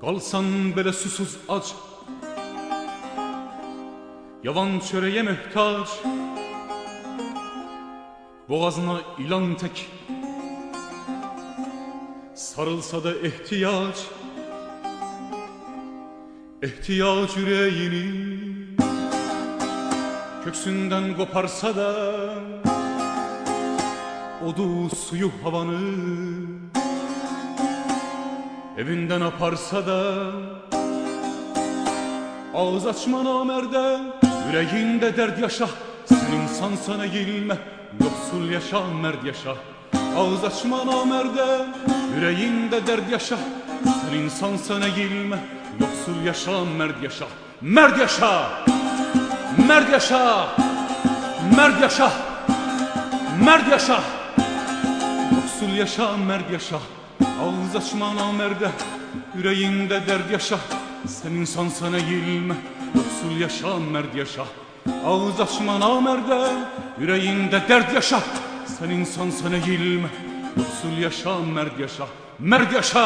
Qalsan belə susuz ac, yavan çörəyə möhtac, boğazına ilan tək sarılsa da ehtiyac, ehtiyac ürəyini köksündən qoparsa da odu, suyu, havanı evinden aparsa da ağız açma namərdə, ürəyində dərd yaşa. Sen insansan eğilmə, yoksul yaşa, mərd yaşa. Ağız açma namərdə, ürəyində dərd yaşa. Sen insansan eğilmə, yoksul yaşa, mərd yaşa. Mərd yaşa, mərd yaşa, mərd yaşa, mərd yaşa. Yoksul yaşa, mərd yaşa. Ağız açma namərdə, ürəyində dərd yaşa. Sen insansan eğilmə, yoksul yaşa, mərd yaşa. Ağız açma namərdə, ürəyində dərd yaşa. Sen insansan eğilmə, yoksul yaşa, mərd yaşa. Mərd yaşa.